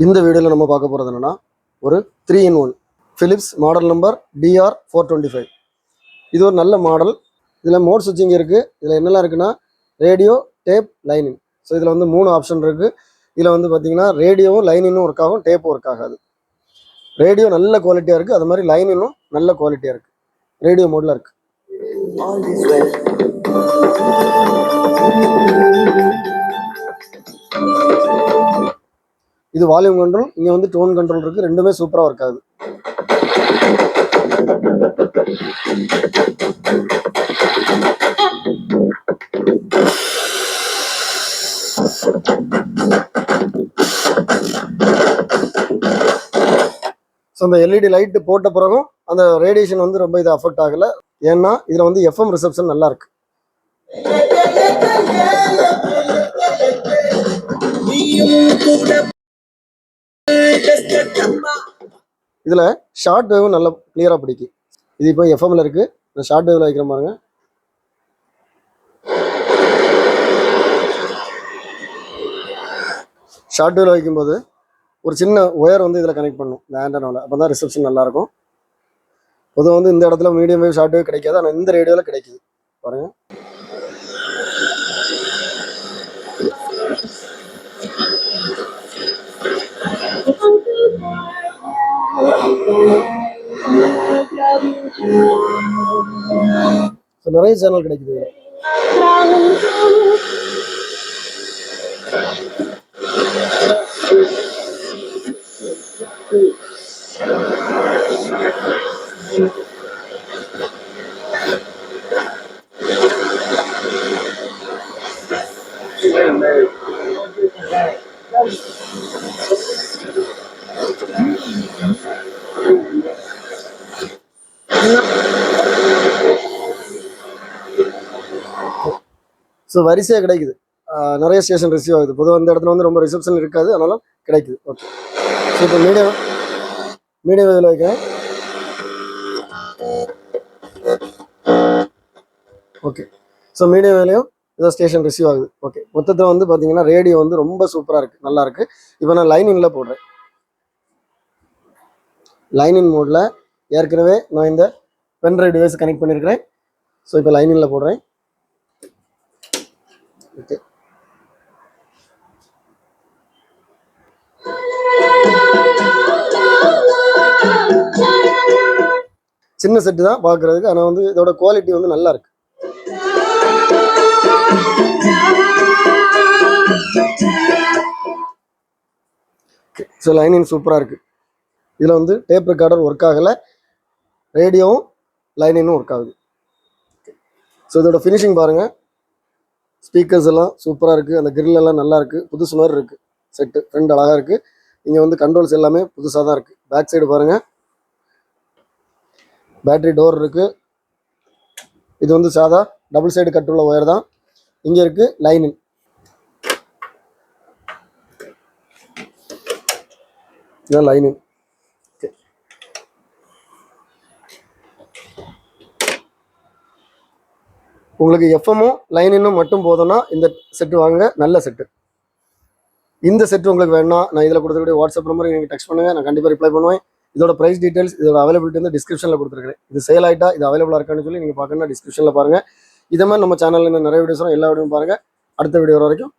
இந்த வீடியோவில் நம்ம பார்க்க போகிறது என்னென்னா ஒரு 3-in-1 Philips model number DR425. இது ஒரு நல்ல மாடல். இதில் மோட் சுவிட்சிங் இருக்குது. இதில் என்னெல்லாம் இருக்குன்னா ரேடியோ, டேப், லைனிங். ஸோ இதில் வந்து 3 ஆப்ஷன் இருக்குது. இதில் வந்து பார்த்திங்கன்னா ரேடியோவும் லைனிங்கும் ஒர்க் ஆகும், டேப்பும் ஒர்க் ஆகாது. ரேடியோ நல்ல குவாலிட்டியாக இருக்குது, அது மாதிரி லைனிங்கும் நல்ல குவாலிட்டியாக இருக்குது. ரேடியோ மோடில் இருக்குது. இது வால்யூம் கண்ட்ரோல், இங்கே வந்து டோன் கண்ட்ரோல் இருக்குது. ரெண்டுமே சூப்பராக ஒர்க் ஆகுது. ஸோ அந்த எல்இடி லைட்டு போட்ட பிறகும் அந்த ரேடியேஷன் வந்து ரொம்ப இது அஃபெக்ட் ஆகலை. ஏன்னா இதில் வந்து எஃப்எம் ரிசப்ஷன் நல்லா இருக்கு. இதில் ஷார்ட் வேவும் நல்லா கிளியராக பிடிக்கும். இது இப்போ எஃப்எம்ல இருக்குது. இந்த ஷார்ட் வேவில் வைக்கிற பாருங்க. ஷார்ட் வேவில் வைக்கும்போது ஒரு சின்ன ஒயர் வந்து இதில் கனெக்ட் பண்ணும் இந்த ஆண்டனாவில். அப்போ தான் ரிசப்ஷன் நல்லாயிருக்கும். பொதுவாக வந்து இந்த இடத்துல மீடியம் வேவ் ஷார்ட் வேவ் கிடைக்காது, ஆனால் இந்த ரேடியோவில் கிடைக்குது பாருங்கள். நிறைய சேனல் கிடைக்குது. ஸோ வரிசையாக கிடைக்குது. நிறைய ஸ்டேஷன் ரிசீவ் ஆகுது. பொதுவாக இந்த இடத்துல வந்து ரொம்ப ரிசப்ஷன் இருக்காது, அதனால கிடைக்குது. ஓகே, ஸோ இப்போ மீடியம் வேவில் வைக்கிறேன். ஓகே, ஸோ மீடியம் வேலையும் இதை ஸ்டேஷன் ரிசீவ் ஆகுது. ஓகே, மொத்தத்தில் வந்து பார்த்தீங்கன்னா ரேடியோ வந்து ரொம்ப சூப்பராக இருக்குது, நல்லா இருக்குது. இப்போ நான் லைனிங்கில் போடுறேன். லைனிங் மோடில் ஏற்கனவே நான் இந்த பென்ட்ரைவ் டிவைஸ் கனெக்ட் பண்ணியிருக்கிறேன். ஸோ இப்போ லைனிங்கில் போடுறேன். ஓகே, சின்ன செட்டு தான் பார்க்குறதுக்கு, ஆனால் வந்து இதோட குவாலிட்டி வந்து நல்லா இருக்கு. ஸோ லைனிங் சூப்பராக இருக்குது. இதில் வந்து டேப் ரெக்கார்டர் ஒர்க் ஆகலை, ரேடியோவும் லைனிங்கும் ஒர்க் ஆகுது. ஸோ இதோட ஃபினிஷிங் பாருங்கள். ஸ்பீக்கர்ஸ் எல்லாம் சூப்பராக இருக்குது. அந்த கிரில் எல்லாம் நல்லா இருக்குது, புதுசு மாதிரி இருக்குது. செட்டு ஃப்ரண்ட் அழகாக இருக்குது. இங்கே வந்து கண்ட்ரோல்ஸ் எல்லாமே புதுசாக தான் இருக்குது. பேக் சைடு பாருங்கள், பேட்டரி டோர் இருக்குது. இது வந்து சாதா டபுள் சைடு கட்டுள்ள ஒயர் தான். இங்கே இருக்குது லைனிங். இதுதான் லைனிங். ஓகே, உங்களுக்கு எஃப்எம்மும் லைனிங்கும் மட்டும் போதும்னா இந்த செட்டு வாங்க, நல்ல செட்டு. இந்த செட்டு உங்களுக்கு வேணும்னா நான் இதில் கொடுத்துருக்கூடிய வாட்ஸ்அப் நம்பர் நீங்கள் டெக்ஸ்ட் பண்ணுங்கள், நான் கண்டிப்பாக ரிப்ளை பண்ணுவேன். இதோட ப்ரைஸ் டீட்டெயில்ஸ், இதோட அவைலபிலிட்டி வந்து டிஸ்கிரிப்ஷனில் கொடுத்துருக்கேன். இது சேல் ஆகிட்டா இது அவைலபிளாக இருக்கான்னு சொல்லி நீங்கள் பார்க்கணும்னா டிஸ்கிரிப்ஷனில் பாருங்கள். இதே மாதிரி நம்ம சேனலில் நிறைய வீடியோஸ் வரும். எல்லா வீடியோவும் பாருங்கள். அடுத்த வீடியோ வரைக்கும்